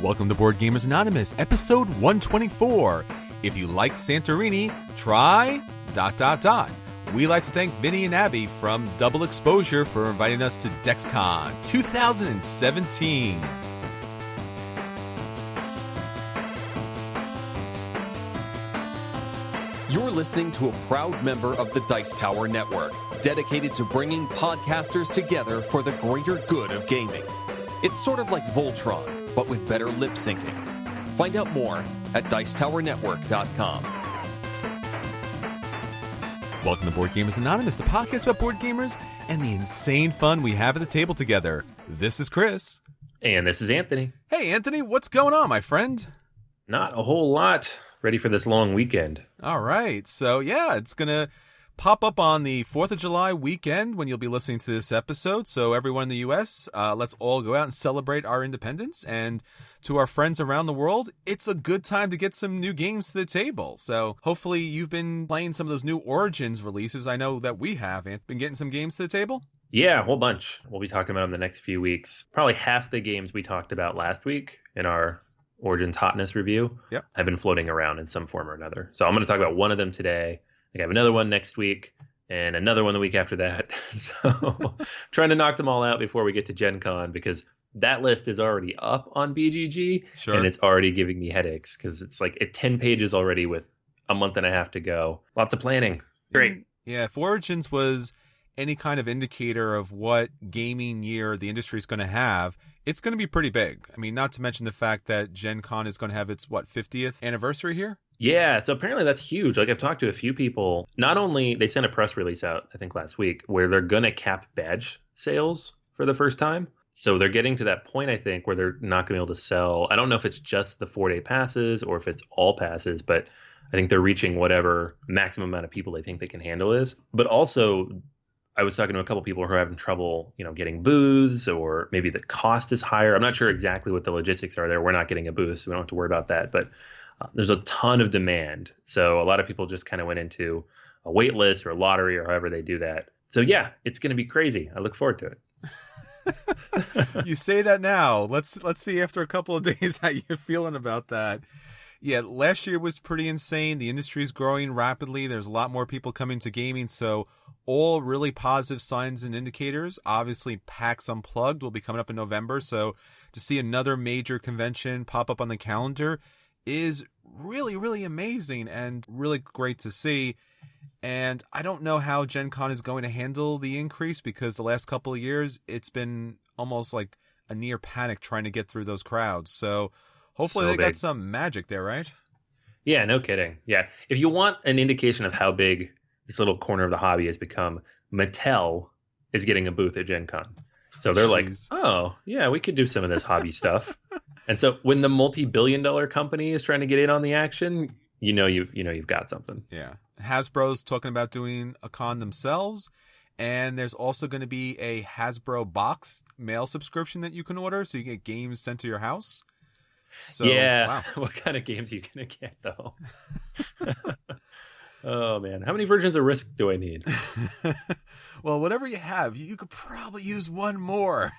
Welcome to Board Gamers Anonymous, episode 124. If you like Santorini, try ... We'd like to thank Vinny and Abby from Double Exposure for inviting us to DexCon 2017. You're listening to a proud member of the Dice Tower Network, dedicated to bringing podcasters together for the greater good of gaming. It's sort of like Voltron, but with better lip syncing. Find out more at dicetowernetwork.com. Welcome to Board Gamers Anonymous, the podcast about board gamers and the insane fun we have at the table together. This is Chris. And this is Anthony. Hey, Anthony, what's going on, my friend? Not a whole lot. Ready for this long weekend. All right. So, yeah, it's going to pop up on the 4th of July weekend when you'll be listening to this episode. So everyone in the U.S., let's all go out and celebrate our independence. And to our friends around the world, it's a good time to get some new games to the table. So hopefully you've been playing some of those new Origins releases. I know that we have. Been getting some games to the table? Yeah, a whole bunch. We'll be talking about them the next few weeks. Probably half the games we talked about last week in our Origins Hotness review have been floating around in some form or another. So I'm going to talk about one of them today. I have another one next week and another one the week after that. So trying to knock them all out before we get to Gen Con, because that list is already up on BGG. Sure. And it's already giving me headaches because it's like at 10 pages already with a month and a half to go. Lots of planning. Great. Yeah, if Origins was any kind of indicator of what gaming year the industry is going to have, it's going to be pretty big. I mean, not to mention the fact that Gen Con is going to have its, 50th anniversary here? Yeah, so apparently that's huge. Like, I've talked to a few people. Not only, they sent a press release out, I think last week, where they're going to cap badge sales for the first time. So they're getting to that point, I think, where they're not going to be able to sell. I don't know if it's just the 4-day passes or if it's all passes, but I think they're reaching whatever maximum amount of people they think they can handle is. But also, I was talking to a couple people who are having trouble, getting booths, or maybe the cost is higher. I'm not sure exactly what the logistics are there. We're not getting a booth, so we don't have to worry about that. But there's a ton of demand. So a lot of people just kind of went into a wait list or a lottery or however they do that. So yeah, it's going to be crazy. I look forward to it. You say that now. Let's see after a couple of days how you're feeling about that. Yeah, last year was pretty insane. The industry is growing rapidly. There's a lot more people coming to gaming. So all really positive signs and indicators. Obviously, PAX Unplugged will be coming up in November. So to see another major convention pop up on the calendar is really, really amazing and really great to see. And I don't know how Gen Con is going to handle the increase, because the last couple of years, it's been almost like a near panic trying to get through those crowds. So hopefully they got some magic there, right? Yeah, no kidding. Yeah. If you want an indication of how big this little corner of the hobby has become, Mattel is getting a booth at Gen Con. So they're like, oh, yeah, we could do some of this hobby stuff. And so when the multi-billion-dollar company is trying to get in on the action, you've got something. Yeah. Hasbro's talking about doing a con themselves. And there's also going to be a Hasbro box mail subscription that you can order, so you get games sent to your house. So, yeah. Wow. What kind of games are you going to get, though? Oh, man. How many versions of Risk do I need? Well, whatever you have, you could probably use one more.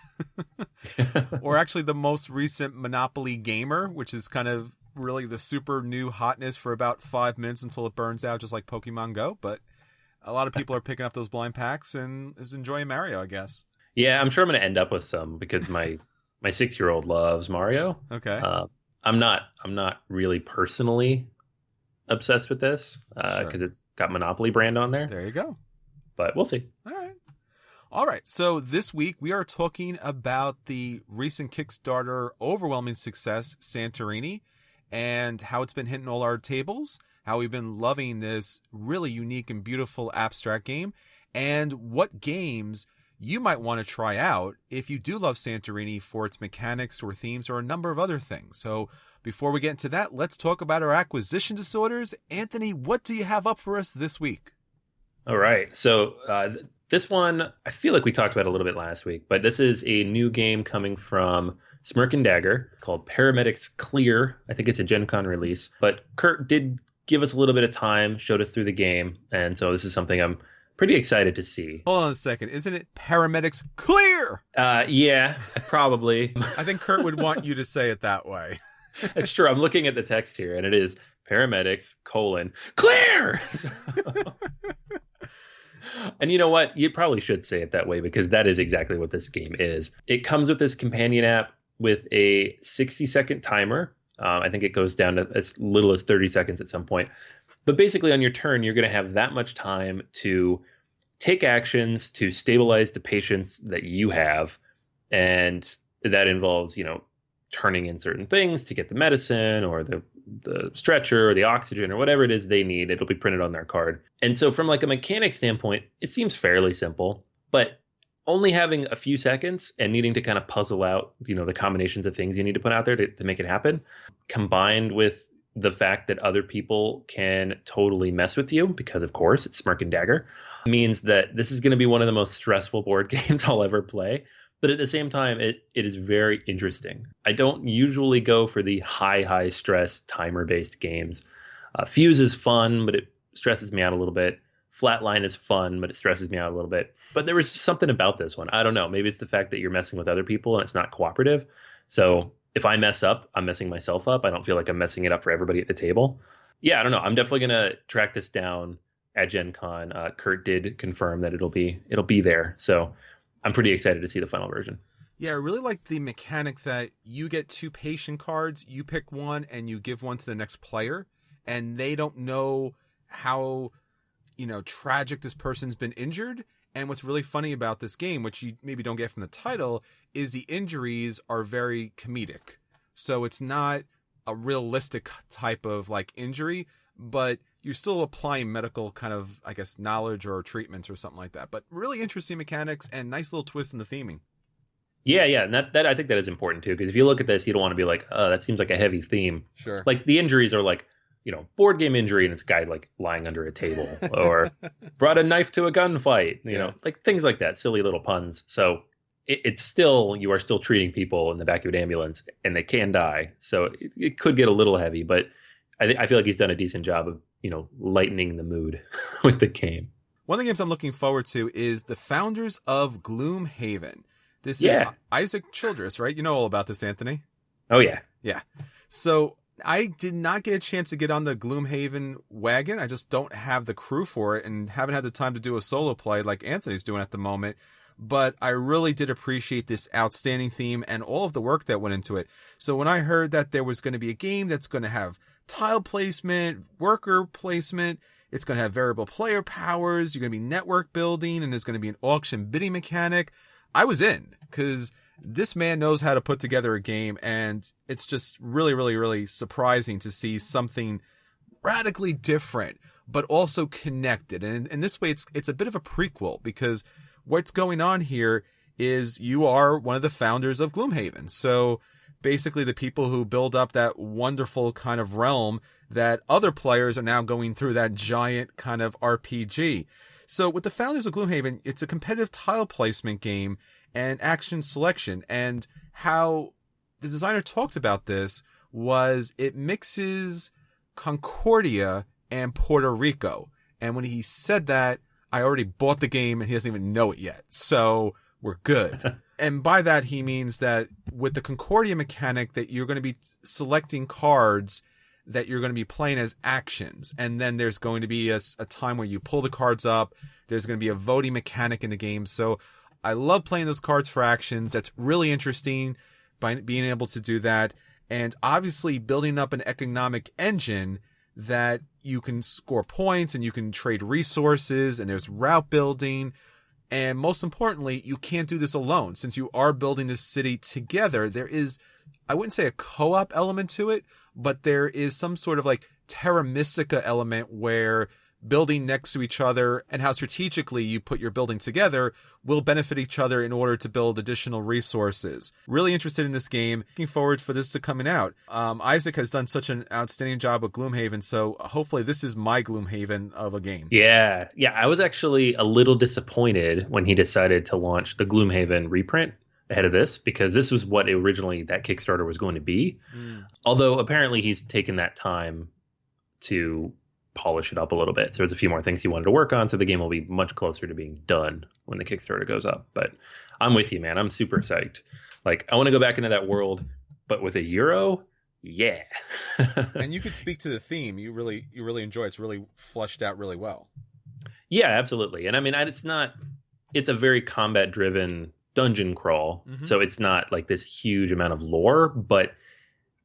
Or actually the most recent Monopoly Gamer, which is kind of really the super new hotness for about 5 minutes until it burns out, just like Pokemon Go. But a lot of people are picking up those blind packs and is enjoying Mario, I guess. Yeah, I'm sure I'm going to end up with some, because my 6-year-old loves Mario. Okay. I'm not really personally obsessed with this because it's got Monopoly brand on there. There you go. But we'll see. All right. So this week we are talking about the recent Kickstarter overwhelming success, Santorini, and how it's been hitting all our tables, how we've been loving this really unique and beautiful abstract game, and what games you might want to try out if you do love Santorini for its mechanics or themes or a number of other things. So before we get into that, let's talk about our acquisition disorders. Anthony, what do you have up for us this week? All right. So this one, I feel like we talked about a little bit last week, but this is a new game coming from Smirk and Dagger called Paramedics Clear. I think it's a Gen Con release, but Kurt did give us a little bit of time, showed us through the game. And so this is something I'm pretty excited to see. Hold on a second. Isn't it Paramedics Clear? Yeah, probably. I think Kurt would want you to say it that way. It's true. I'm looking at the text here, and it is Paramedics, Clear! And you know what? You probably should say it that way, because that is exactly what this game is. It comes with this companion app with a 60-second timer. I think it goes down to as little as 30 seconds at some point. But basically on your turn, you're going to have that much time to take actions to stabilize the patients that you have. And that involves, turning in certain things to get the medicine or the stretcher or the oxygen or whatever it is they need. It'll be printed on their card. And so from like a mechanic standpoint, it seems fairly simple, but only having a few seconds and needing to kind of puzzle out, the combinations of things you need to put out there to make it happen, combined with the fact that other people can totally mess with you, because of course it's Smirk and Dagger, means that this is going to be one of the most stressful board games I'll ever play. But at the same time, it is very interesting. I don't usually go for the high stress timer-based games. Fuse is fun, but it stresses me out a little bit. Flatline is fun, but it stresses me out a little bit. But there was just something about this one. I don't know. Maybe it's the fact that you're messing with other people and it's not cooperative. So if I mess up, I'm messing myself up. I don't feel like I'm messing it up for everybody at the table. Yeah, I don't know. I'm definitely going to track this down at Gen Con. Kurt did confirm that it'll be there. So I'm pretty excited to see the final version. Yeah, I really like the mechanic that you get 2 patient cards, you pick one, and you give one to the next player, and they don't know how, tragic this person's been injured. And what's really funny about this game, which you maybe don't get from the title, is the injuries are very comedic. So it's not a realistic type of injury, but you're still applying medical kind of, I guess, knowledge or treatments or something like that. But really interesting mechanics and nice little twist in the theming. Yeah. And that I think that is important too, because if you look at this, you don't want to be like, oh, that seems like a heavy theme. Sure. Like the injuries are like, board game injury and it's a guy lying under a table or brought a knife to a gunfight, like things like that, silly little puns. So it's still, you are still treating people in the back of an ambulance and they can die. So it could get a little heavy, but I feel like he's done a decent job of, lightening the mood with the game. One of the games I'm looking forward to is the Founders of Gloomhaven. This is Isaac Childress, right? You know all about this, Anthony. Oh, yeah. Yeah. So I did not get a chance to get on the Gloomhaven wagon. I just don't have the crew for it and haven't had the time to do a solo play like Anthony's doing at the moment. But I really did appreciate this outstanding theme and all of the work that went into it. So when I heard that there was going to be a game that's going to have tile placement, worker placement, it's going to have variable player powers, you're going to be network building, and there's going to be an auction bidding mechanic, I was in, because this man knows how to put together a game, and it's just really, really, really surprising to see something radically different, but also connected. And in this way, it's a bit of a prequel, because what's going on here is you are one of the founders of Gloomhaven. So basically the people who build up that wonderful kind of realm that other players are now going through, that giant kind of RPG. So with the Founders of Gloomhaven, it's a competitive tile placement game and action selection. And how the designer talked about this was it mixes Concordia and Puerto Rico. And when he said that, I already bought the game and he doesn't even know it yet. So we're good. And by that, he means that with the Concordia mechanic that you're going to be selecting cards that you're going to be playing as actions. And then there's going to be a time where you pull the cards up. There's going to be a voting mechanic in the game. So I love playing those cards for actions. That's really interesting by being able to do that. And obviously building up an economic engine that you can score points and you can trade resources, and there's route building. And most importantly, you can't do this alone. Since you are building this city together, there is, I wouldn't say a co-op element to it, but there is some sort of Terra Mystica element where building next to each other and how strategically you put your building together will benefit each other in order to build additional resources. Really interested in this game. Looking forward for this to coming out. Isaac has done such an outstanding job with Gloomhaven, so hopefully this is my Gloomhaven of a game. Yeah. I was actually a little disappointed when he decided to launch the Gloomhaven reprint ahead of this, because this was what originally that Kickstarter was going to be. Although apparently he's taken that time to polish it up a little bit. So there's a few more things he wanted to work on. So the game will be much closer to being done when the Kickstarter goes up. But I'm with you, man. I'm super psyched. Like, I want to go back into that world, but with a Euro, yeah. And you could speak to the theme. You really enjoy it. It's really fleshed out really well. Yeah, absolutely. And I mean, it's a very combat driven dungeon crawl. Mm-hmm. So it's not like this huge amount of lore, but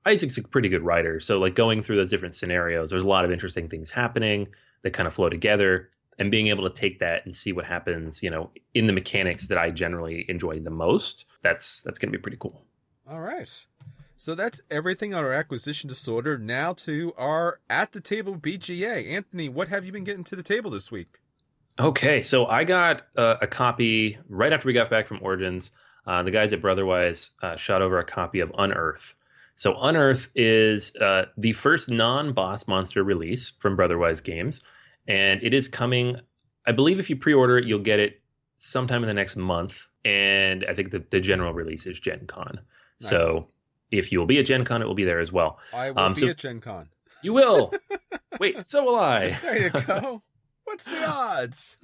Isaac's a pretty good writer. So like going through those different scenarios, there's a lot of interesting things happening that kind of flow together, and being able to take that and see what happens, in the mechanics that I generally enjoy the most. That's going to be pretty cool. All right. So that's everything on our acquisition disorder. Now to our at the table BGA. Anthony, what have you been getting to the table this week? Okay, so I got a copy right after we got back from Origins. The guys at Brotherwise shot over a copy of Unearth. So Unearth is the first non-boss monster release from Brotherwise Games, and it is coming. I believe if you pre-order it, you'll get it sometime in the next month, and I think the general release is Gen Con. Nice. So if you'll be at Gen Con, it will be there as well. I will be at Gen Con. You will. Wait, so will I. There you go. What's the odds?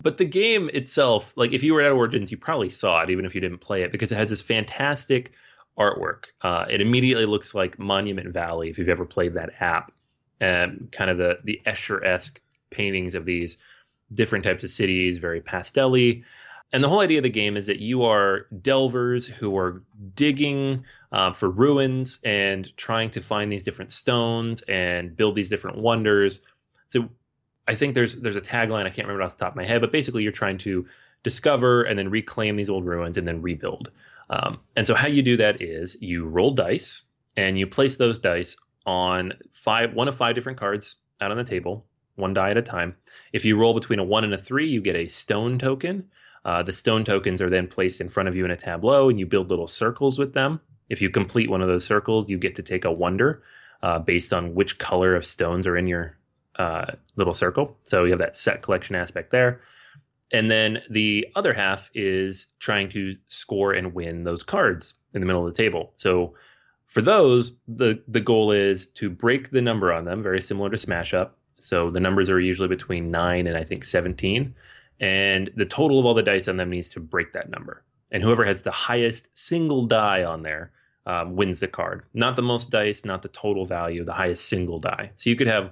But the game itself, like if you were at Origins, you probably saw it, even if you didn't play it, because it has this fantastic artwork. It immediately looks like Monument Valley, if you've ever played that app, and kind of the Escher-esque paintings of these different types of cities, very pastel-y. And the whole idea of the game is that you are delvers who are digging for ruins and trying to find these different stones and build these different wonders. So I think there's a tagline, I can't remember it off the top of my head, but basically you're trying to discover and then reclaim these old ruins and then rebuild. And so how you do that is you roll dice and you place those dice on one of five different cards out on the table, one die at a time. If you roll between a 1 and a 3, you get a stone token. The stone tokens are then placed in front of you in a tableau, and you build little circles with them. If you complete one of those circles, you get to take a wonder based on which color of stones are in your little circle. So you have that set collection aspect there. And then the other half is trying to score and win those cards in the middle of the table. So for those, the goal is to break the number on them, very similar to Smash Up. So the numbers are usually between 9 and I think 17. And the total of all the dice on them needs to break that number. And whoever has the highest single die on there wins the card. Not the most dice, not the total value, the highest single die. So you could have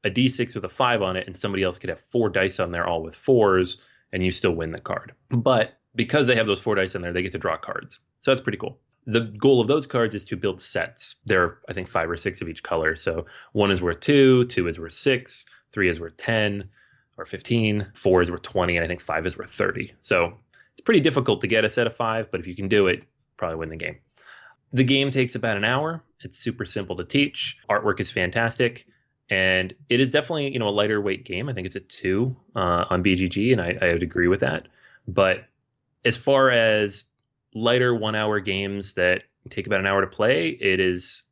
a D6 with a 5 on it, and somebody else could have 4 dice on there, all with 4s, and you still win the card. But because they have those 4 dice in there, they get to draw cards. So that's pretty cool. The goal of those cards is to build sets. There are, I think, 5 or 6 of each color. So 1 is worth 2, 2 is worth 6, 3 is worth 10 or 15, 4 is worth 20, and I think 5 is worth 30. So it's pretty difficult to get a set of 5, but if you can do it, probably win the game. The game takes about an hour. It's super simple to teach. Artwork is fantastic. And it is definitely, a lighter weight game. I think it's a 2 on BGG, and I would agree with that. But as far as lighter 1-hour games that take about an hour to play, it is,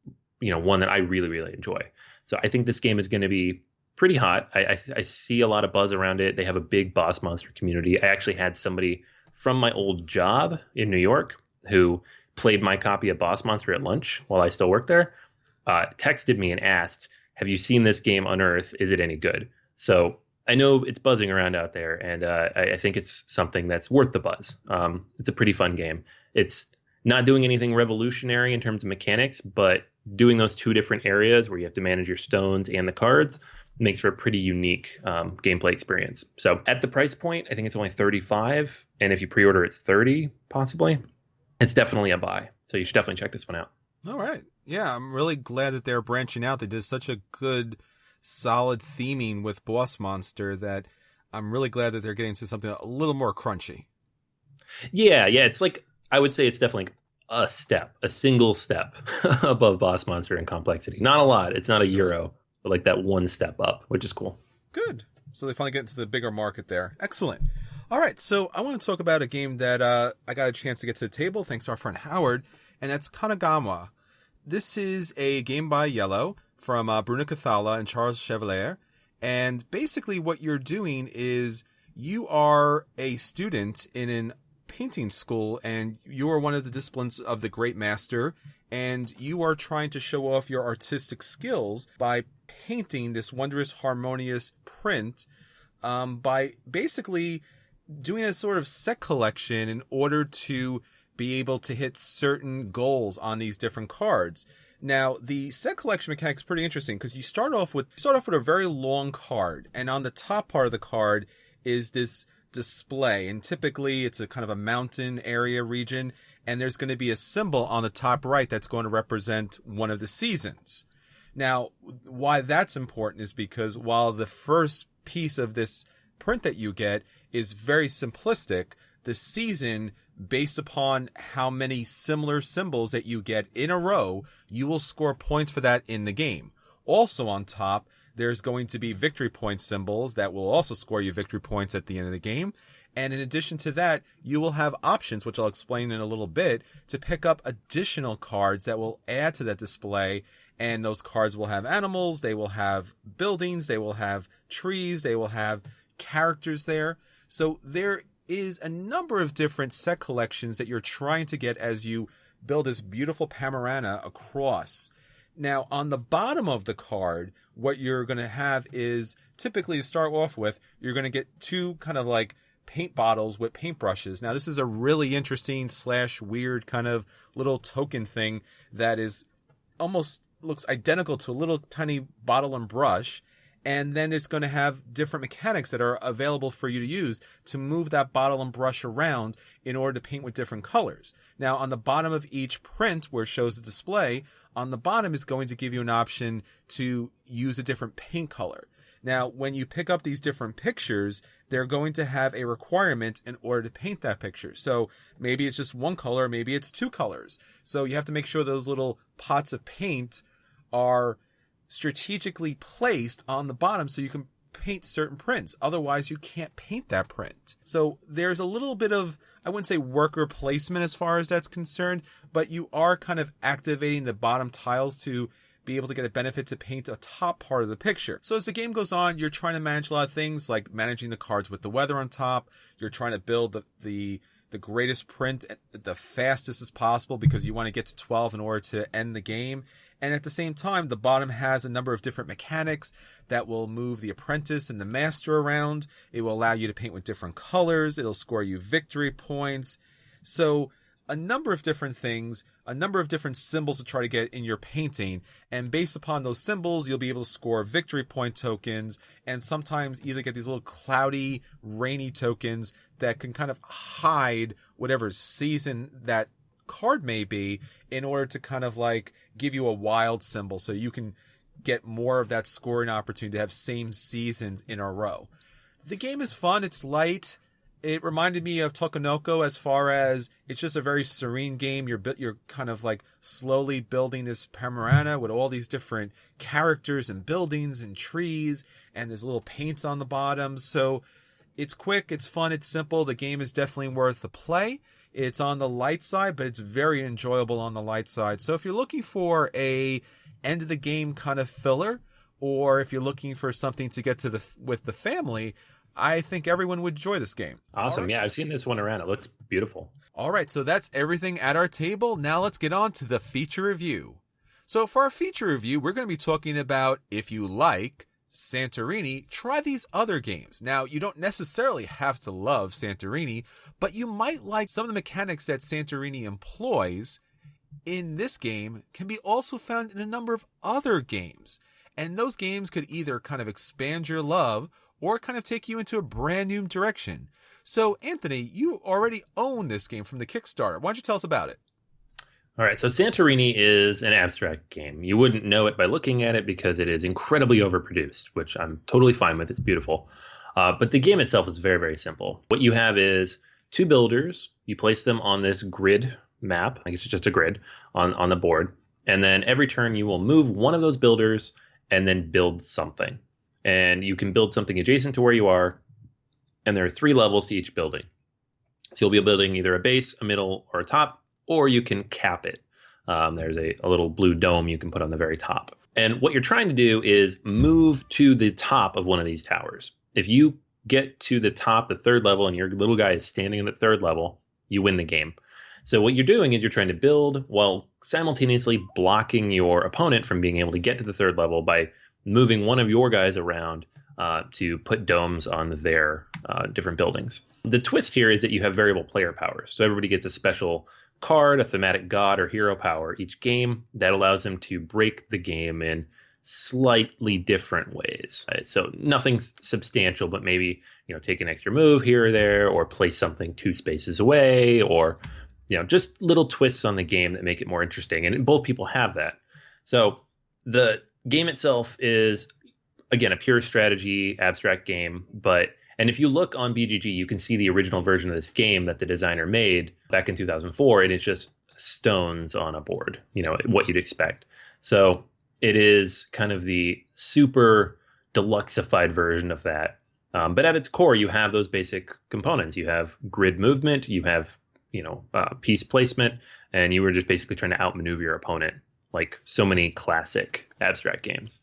one that I really, really enjoy. So I think this game is going to be pretty hot. I see a lot of buzz around it. They have a big boss monster community. I actually had somebody from my old job in New York who played my copy of Boss Monster at lunch while I still worked there, texted me and asked, have you seen this game Unearth? Is it any good? So I know it's buzzing around out there, and I think it's something that's worth the buzz. It's a pretty fun game. It's not doing anything revolutionary in terms of mechanics, but doing those 2 different areas where you have to manage your stones and the cards makes for a pretty unique gameplay experience. So at the price point, I think it's only $35, and if you pre-order, it's $30 possibly. It's definitely a buy. So you should definitely check this one out. All right. Yeah, I'm really glad that they're branching out. They did such a good, solid theming with Boss Monster that I'm really glad that they're getting to something a little more crunchy. Yeah. It's like, I would say it's definitely a single step above Boss Monster in complexity. Not a lot. It's not a Euro, but like that one step up, which is cool. Good. So they finally get into the bigger market there. Excellent. All right. So I want to talk about a game that I got a chance to get to the table thanks to our friend Howard, and that's Kanagawa. This is a game by Yellow from Bruno Cathala and Charles Chevalier. And basically what you're doing is you are a student in an painting school, and you are one of the disciplines of the Great Master, and you are trying to show off your artistic skills by painting this wondrous, harmonious print, by basically doing a sort of set collection in order to be able to hit certain goals on these different cards. Now, the set collection mechanic is pretty interesting because you start off with a very long card, and on the top part of the card is this display, and typically it's a kind of a mountain area region, and there's going to be a symbol on the top right that's going to represent one of the seasons. Now, why that's important is because while the first piece of this print that you get is very simplistic, the season, based upon how many similar symbols that you get in a row, you will score points for that in the game. Also on top, there's going to be victory point symbols that will also score you victory points at the end of the game. And in addition to that, you will have options, which I'll explain in a little bit, to pick up additional cards that will add to that display. And those cards will have animals, they will have buildings, they will have trees, they will have characters there. So there is a number of different set collections that you're trying to get as you build this beautiful panorama across. Now, on the bottom of the card, what you're going to have is, typically to start off with, you're going to get two kind of like paint bottles with paintbrushes. Now, this is a really interesting / weird kind of little token thing that is almost looks identical to a little tiny bottle and brush. And then it's going to have different mechanics that are available for you to use to move that bottle and brush around in order to paint with different colors. Now, on the bottom of each print where it shows the display, on the bottom is going to give you an option to use a different paint color. Now, when you pick up these different pictures, they're going to have a requirement in order to paint that picture. So maybe it's just one color, maybe it's two colors. So you have to make sure those little pots of paint are strategically placed on the bottom so you can paint certain prints. Otherwise, you can't paint that print. So there's a little bit of, I wouldn't say worker placement as far as that's concerned, but you are kind of activating the bottom tiles to be able to get a benefit to paint a top part of the picture. So as the game goes on, you're trying to manage a lot of things like managing the cards with the weather on top. You're trying to build the greatest print the fastest as possible because you want to get to 12 in order to end the game. And at the same time, the bottom has a number of different mechanics that will move the apprentice and the master around. It will allow you to paint with different colors. It'll score you victory points. So a number of different things, a number of different symbols to try to get in your painting. And based upon those symbols, you'll be able to score victory point tokens and sometimes either get these little cloudy, rainy tokens that can kind of hide whatever season that card may be in order to kind of like give you a wild symbol so you can get more of that scoring opportunity to have same seasons in a row. The game is fun. It's light. It reminded me of Tokonoko as far as it's just a very serene game. You're kind of like slowly building this panorama with all these different characters and buildings and trees, and there's little paints on the bottom. So it's quick, it's fun, it's simple. The game is definitely worth the play. It's on the light side, but it's very enjoyable on the light side. So if you're looking for a end of the game kind of filler, or if you're looking for something to get to with the family, I think everyone would enjoy this game. Awesome. Right. Yeah, I've seen this one around. It looks beautiful. All right, so that's everything at our table. Now let's get on to the feature review. So for our feature review, we're going to be talking about, if you like Santorini, try these other games. Now, you don't necessarily have to love Santorini, but you might like some of the mechanics that Santorini employs in this game can be also found in a number of other games. And those games could either kind of expand your love or kind of take you into a brand new direction. So, Anthony, you already own this game from the Kickstarter. Why don't you tell us about it? All right, so Santorini is an abstract game. You wouldn't know it by looking at it because it is incredibly overproduced, which I'm totally fine with. It's beautiful. But the game itself is very, very simple. What you have is two builders. You place them on this grid map. I guess it's just a grid on the board. And then every turn you will move one of those builders and then build something. And you can build something adjacent to where you are. And there are 3 levels to each building. So you'll be building either a base, a middle, or a top, or you can cap it. There's a little blue dome you can put on the very top. And what you're trying to do is move to the top of one of these towers. If you get to the top, the 3rd level, and your little guy is standing in the 3rd level, you win the game. So what you're doing is you're trying to build while simultaneously blocking your opponent from being able to get to the third level by moving one of your guys around to put domes on their different buildings. The twist here is that you have variable player powers. So everybody gets a special card, a thematic god or hero power each game that allows them to break the game in slightly different ways. So nothing's substantial, but maybe, take an extra move here or there, or place something 2 spaces away, or, just little twists on the game that make it more interesting. And both people have that. So the game itself is, again, a pure strategy, abstract game. And if you look on BGG, you can see the original version of this game that the designer made back in 2004, and it's just stones on a board, what you'd expect. So it is kind of the super deluxeified version of that. But at its core, you have those basic components. You have grid movement, you have, piece placement, and you were just basically trying to outmaneuver your opponent, like so many classic abstract games.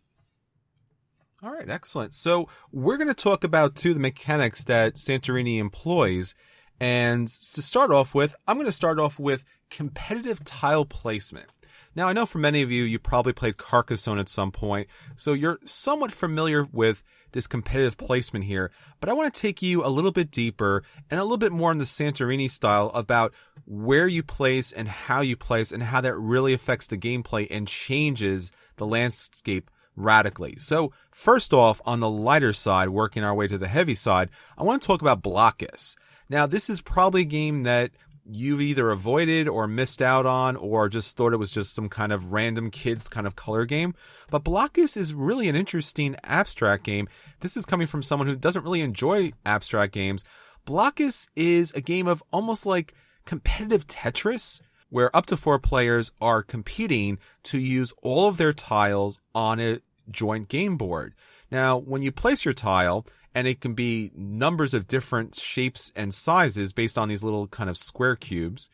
All right, excellent. So we're going to talk about, too, the mechanics that Santorini employs. And to start off with, I'm going to start off with competitive tile placement. Now, I know for many of you, you probably played Carcassonne at some point, so you're somewhat familiar with this competitive placement here. But I want to take you a little bit deeper and a little bit more in the Santorini style about where you place and how you place and how that really affects the gameplay and changes the landscape radically. So first off, on the lighter side, working our way to the heavy side, I want to talk about Blockus. Now, this is probably a game that you've either avoided or missed out on or just thought it was just some kind of random kids kind of color game. But Blockus is really an interesting abstract game. This is coming from someone who doesn't really enjoy abstract games. Blockus is a game of almost like competitive Tetris, where up to 4 players are competing to use all of their tiles on a joint game board. Now, when you place your tile, and it can be numbers of different shapes and sizes based on these little kind of square cubes.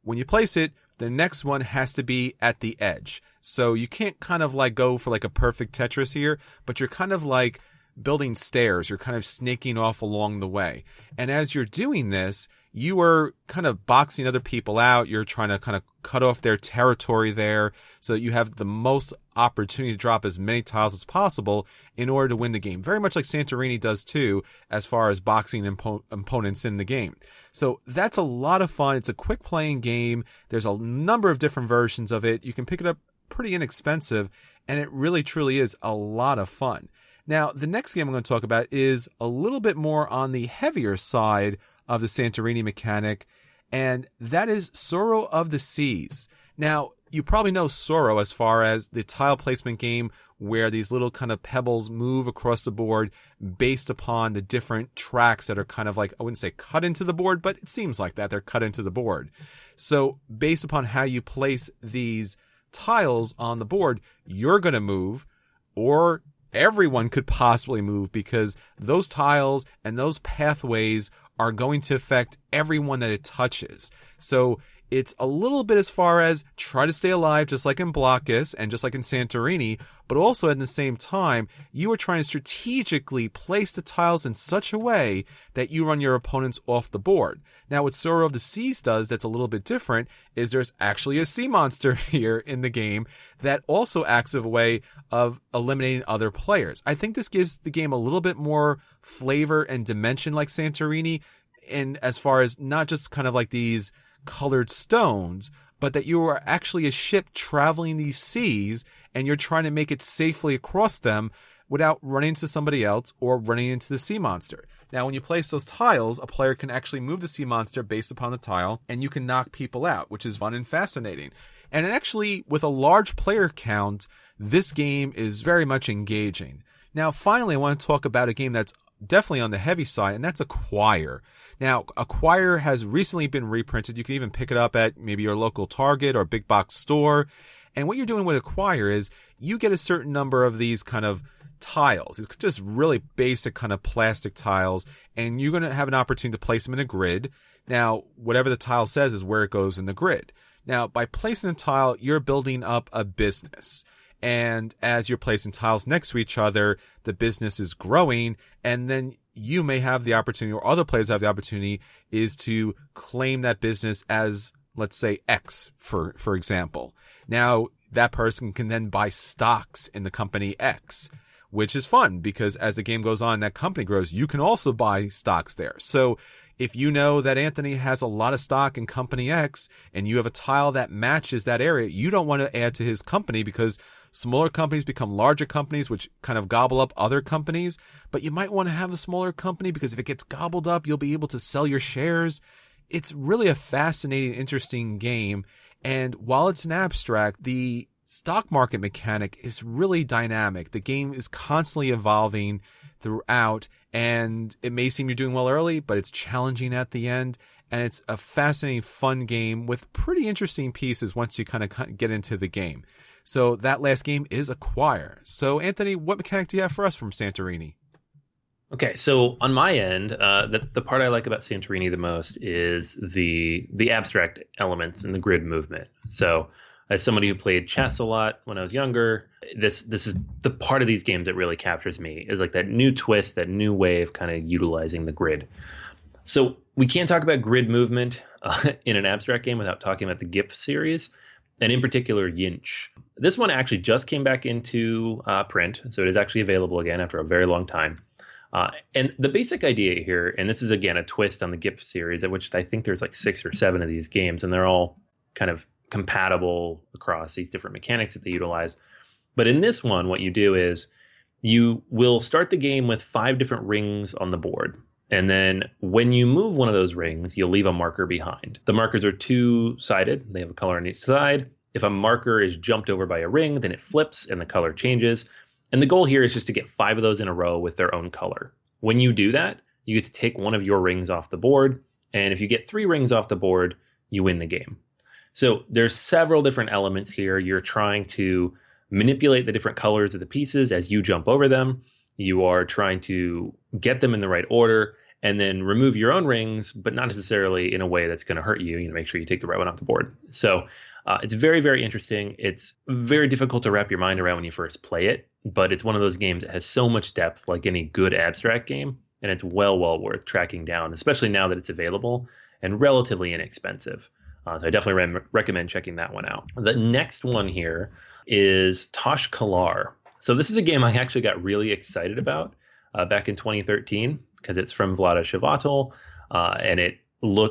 When you place it, the next one has to be at the edge. So you can't kind of like go for like a perfect Tetris here, but you're kind of like building stairs. You're kind of snaking off along the way. And as you're doing this, you are kind of boxing other people out. You're trying to kind of cut off their territory there so that you have the most opportunity to drop as many tiles as possible in order to win the game. Very much like Santorini does too, as far as boxing opponents in the game. So that's a lot of fun. It's a quick playing game. There's a number of different versions of it. You can pick it up pretty inexpensive, and it really truly is a lot of fun. Now, the next game I'm going to talk about is a little bit more on the heavier side of the Santorini mechanic, and that is Sorrow of the Seas. Now, you probably know Sorrow as far as the tile placement game where these little kind of pebbles move across the board based upon the different tracks that are kind of like, I wouldn't say cut into the board, but it seems like that. They're cut into the board. So based upon how you place these tiles on the board, you're going to move, or everyone could possibly move, because those tiles and those pathways are going to affect everyone that it touches. So it's a little bit as far as try to stay alive, just like in Blockus and just like in Santorini, but also at the same time, you are trying to strategically place the tiles in such a way that you run your opponents off the board. Now, what Sorrow of the Seas does that's a little bit different is there's actually a sea monster here in the game that also acts as a way of eliminating other players. I think this gives the game a little bit more flavor and dimension like Santorini, and as far as not just kind of like these colored stones, but that you are actually a ship traveling these seas and you're trying to make it safely across them without running into somebody else or running into the sea monster. Now, when you place those tiles, a player can actually move the sea monster based upon the tile, and you can knock people out, which is fun and fascinating. And actually, with a large player count, this game is very much engaging. Now, finally, I want to talk about a game that's definitely on the heavy side, and that's Acquire. Now, Acquire has recently been reprinted. You can even pick it up at maybe your local Target or big box store. And what you're doing with Acquire is you get a certain number of these kind of tiles. It's just really basic kind of plastic tiles, and you're going to have an opportunity to place them in a grid. Now, whatever the tile says is where it goes in the grid. Now, by placing a tile, you're building up a business. And as you're placing tiles next to each other, the business is growing. And then you may have the opportunity, or other players have the opportunity, is to claim that business as, let's say, X, for example. Now, that person can then buy stocks in the company X, which is fun because as the game goes on, that company grows, you can also buy stocks there. So if you know that Anthony has a lot of stock in company X and you have a tile that matches that area, you don't want to add to his company because smaller companies become larger companies, which kind of gobble up other companies. But you might want to have a smaller company because if it gets gobbled up, you'll be able to sell your shares. It's really a fascinating, interesting game. And while it's an abstract, the stock market mechanic is really dynamic. The game is constantly evolving throughout, and it may seem you're doing well early, but it's challenging at the end. And it's a fascinating, fun game with pretty interesting pieces once you kind of get into the game. So that last game is Acquire. So Anthony, what mechanic do you have for us from Santorini? Okay, so on my end, the part I like about Santorini the most is the abstract elements and the grid movement. So as somebody who played chess a lot when I was younger, this is the part of these games that really captures me, is like that new twist, that new way of kind of utilizing the grid. So we can't talk about grid movement in an abstract game without talking about the GIF series, and in particular, Yinch. This one actually just came back into print, so it is actually available again after a very long time. And the basic idea here, and this is again a twist on the GIF series, at which I think there's like 6 or 7 of these games, and they're all kind of compatible across these different mechanics that they utilize. But in this one, what you do is you will start the game with 5 different rings on the board. And then when you move one of those rings, you'll leave a marker behind. The markers are 2-sided. They have a color on each side. If a marker is jumped over by a ring, then it flips and the color changes. And the goal here is just to get 5 of those in a row with their own color. When you do that, you get to take one of your rings off the board. And if you get 3 rings off the board, you win the game. So there's several different elements here. You're trying to manipulate the different colors of the pieces as you jump over them. You are trying to get them in the right order and then remove your own rings, but not necessarily in a way that's going to hurt you. You know, make sure you take the right one off the board. So it's very, very interesting. It's very difficult to wrap your mind around when you first play it, but it's one of those games that has so much depth, like any good abstract game, and it's well worth tracking down, especially now that it's available and relatively inexpensive. So I definitely recommend checking that one out. The next one here is Tosh Kalar. So this is a game I actually got really excited about back in 2013 because it's from Vlaada Chvátil, and it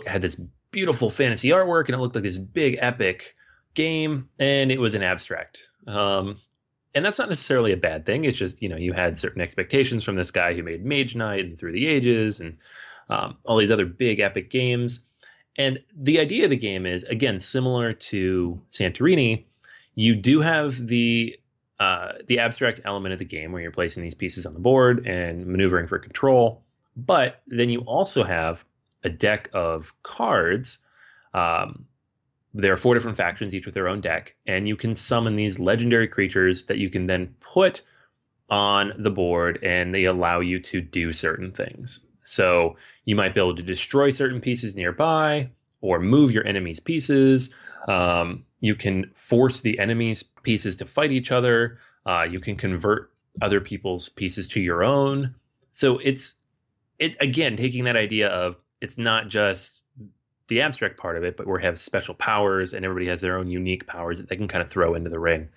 had this beautiful fantasy artwork, and it looked like this big epic game, and it was an abstract. And that's not necessarily a bad thing. It's just, you had certain expectations from this guy who made Mage Knight and Through the Ages and all these other big epic games. And the idea of the game is, again, similar to Santorini. You do have the abstract element of the game where you're placing these pieces on the board and maneuvering for control. But then you also have a deck of cards. There are 4 different factions, each with their own deck, and you can summon these legendary creatures that you can then put on the board, and they allow you to do certain things. So you might be able to destroy certain pieces nearby or move your enemy's pieces. You can force the enemy's pieces to fight each other. You can convert other people's pieces to your own. So it's again taking that idea of it's not just the abstract part of it, but we have special powers and everybody has their own unique powers that they can kind of throw into the ring.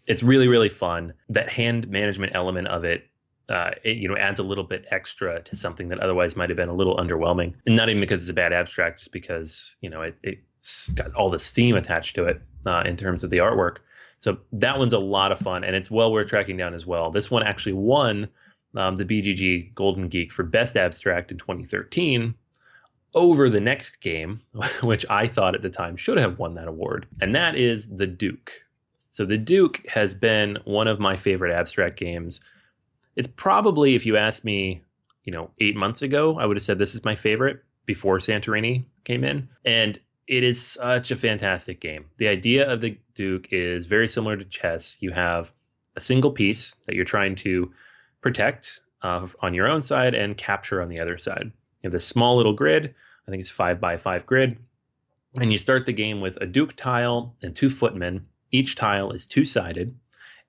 It's really, really fun. That hand management element of it, adds a little bit extra to something that otherwise might have been a little underwhelming. And not even because it's a bad abstract, just because, it's got all this theme attached to it in terms of the artwork. So that one's a lot of fun, and it's well worth tracking down as well. This one actually won the BGG Golden Geek for Best Abstract in 2013 over the next game, which I thought at the time should have won that award, and that is The Duke. So The Duke has been one of my favorite abstract games. It's probably, if you asked me, 8 months ago, I would have said this is my favorite before Santorini came in. And it is such a fantastic game. The idea of the Duke is very similar to chess. You have a single piece that you're trying to protect on your own side and capture on the other side. You have this small little grid. I think it's 5x5 grid. And you start the game with a Duke tile and 2 footmen. Each tile is 2-sided.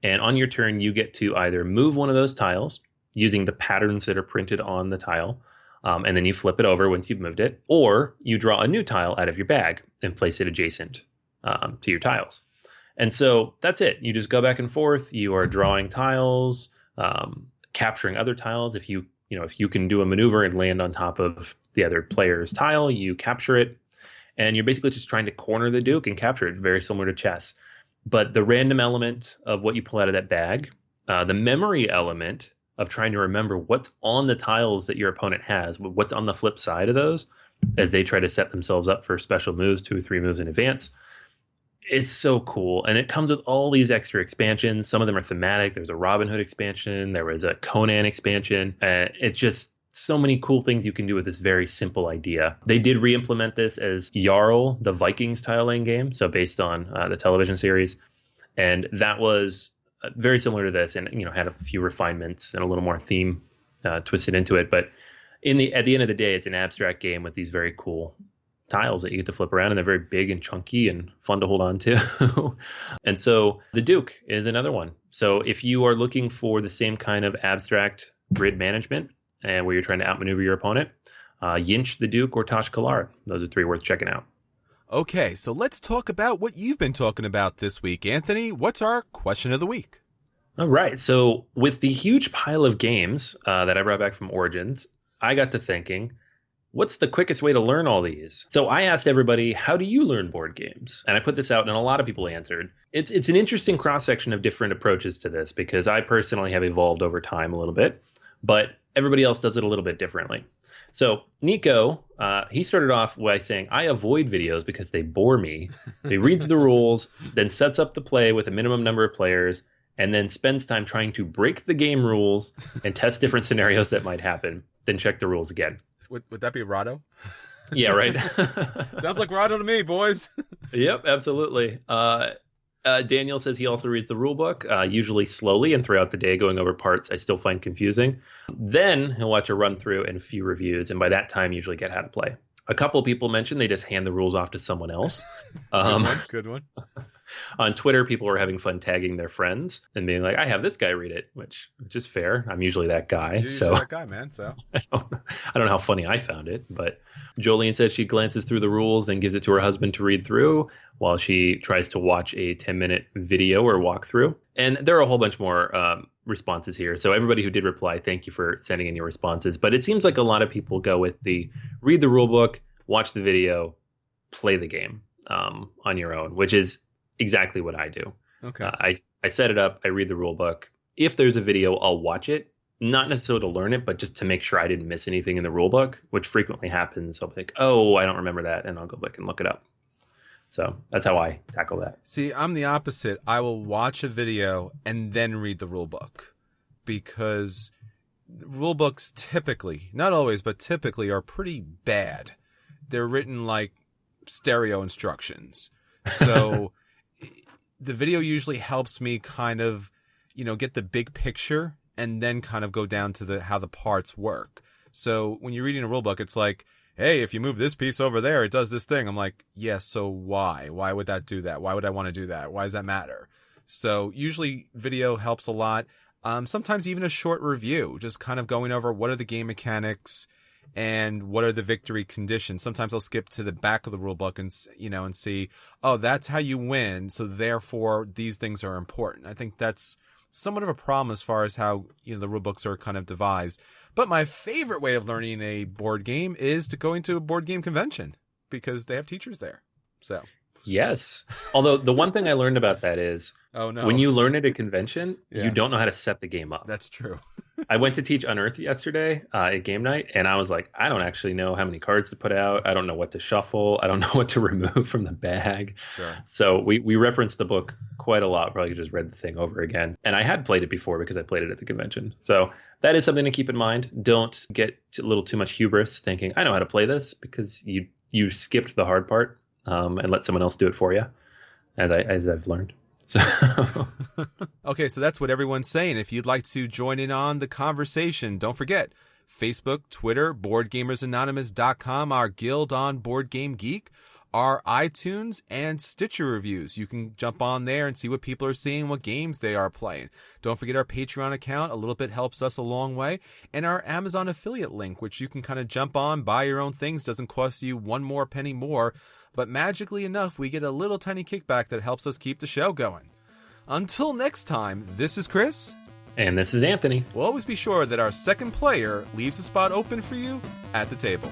And on your turn, you get to either move one of those tiles using the patterns that are printed on the tile, and then you flip it over once you've moved it, or you draw a new tile out of your bag and place it adjacent to your tiles. And so that's it. You just go back and forth. You are drawing tiles, capturing other tiles. If you can do a maneuver and land on top of the other player's tile, you capture it. And you're basically just trying to corner the Duke and capture it, very similar to chess. But the random element of what you pull out of that bag, the memory element of trying to remember what's on the tiles that your opponent has, what's on the flip side of those, as they try to set themselves up for special moves, 2 or 3 moves in advance. It's so cool. And it comes with all these extra expansions. Some of them are thematic. There's a Robin Hood expansion. There was a Conan expansion. It's just so many cool things you can do with this very simple idea. They did re-implement this as Jarl, the Vikings tile laying game, so based on the television series. And that was very similar to this, and had a few refinements and a little more theme twisted into it. But at the end of the day, it's an abstract game with these very cool tiles that you get to flip around, and they're very big and chunky and fun to hold on to. And so the Duke is another one. So if you are looking for the same kind of abstract grid management, and where you're trying to outmaneuver your opponent, Yinch the Duke or Tosh Kalar. Those are 3 worth checking out. Okay, so let's talk about what you've been talking about this week. Anthony, what's our question of the week? All right, so with the huge pile of games that I brought back from Origins, I got to thinking, what's the quickest way to learn all these? So I asked everybody, how do you learn board games? And I put this out, and a lot of people answered. It's an interesting cross-section of different approaches to this, because I personally have evolved over time a little bit, but everybody else does it a little bit differently. So Nico, he started off by saying, I avoid videos because they bore me. He reads the rules, then sets up the play with a minimum number of players, and then spends time trying to break the game rules and test different scenarios that might happen, then check the rules again. Would that be Rado? Yeah, right. Sounds like Rado to me, boys. Yep, absolutely. Daniel says he also reads the rule book, usually slowly and throughout the day, going over parts I still find confusing. Then he'll watch a run through and a few reviews, and by that time usually get how to play. A couple people mentioned they just hand the rules off to someone else. Good one. On Twitter, people were having fun tagging their friends and being like, I have this guy read it, which is fair. I'm usually that guy. You're usually that guy, man. So I don't know how funny I found it, but Jolene said she glances through the rules and gives it to her husband to read through while she tries to watch a 10-minute video or walkthrough. And there are a whole bunch more responses here. So everybody who did reply, thank you for sending in your responses. But it seems like a lot of people go with the read the rule book, watch the video, play the game on your own, which is exactly what I do. Okay. I set it up. I read the rule book. If there's a video, I'll watch it. Not necessarily to learn it, but just to make sure I didn't miss anything in the rule book, which frequently happens. I'll be like, oh, I don't remember that. And I'll go back and look it up. So that's how I tackle that. See, I'm the opposite. I will watch a video and then read the rule book, because rule books typically, not always, but typically are pretty bad. They're written like stereo instructions. So the video usually helps me kind of, get the big picture and then kind of go down to how the parts work. So when you're reading a rule book, it's like, hey, if you move this piece over there, it does this thing. I'm like, yes, so why? Why would that do that? Why would I want to do that? Why does that matter? So usually video helps a lot. Sometimes even a short review, just kind of going over what are the game mechanics and what are the victory conditions. Sometimes I'll skip to the back of the rule book and see, oh, that's how you win. So therefore these things are important. I think that's somewhat of a problem as far as how, the rule books are kind of devised. But my favorite way of learning a board game is to go into a board game convention, because they have teachers there. So yes. Although the one thing I learned about that is, oh no, when you learn at a convention, you don't know how to set the game up. That's true. I went to teach Unearth yesterday at game night, and I was like, I don't actually know how many cards to put out. I don't know what to shuffle. I don't know what to remove from the bag. Sure. So we referenced the book quite a lot. Probably just read the thing over again. And I had played it before because I played it at the convention. So that is something to keep in mind. Don't get a little too much hubris thinking, I know how to play this, because you skipped the hard part and let someone else do it for you, as I've learned. So okay, so that's what everyone's saying. If you'd like to join in on the conversation, don't forget Facebook, Twitter, BoardGamersAnonymous.com, our guild on Board Game Geek. our iTunes and Stitcher reviews. You can jump on there and see what people are seeing, what games they are playing. Don't forget our Patreon account. A little bit helps us a long way. And our Amazon affiliate link, which you can kind of jump on, buy your own things. Doesn't cost you one more penny more. But magically enough, we get a little tiny kickback that helps us keep the show going. Until next time, this is Chris. And this is Anthony. We'll always be sure that our second player leaves a spot open for you at the table.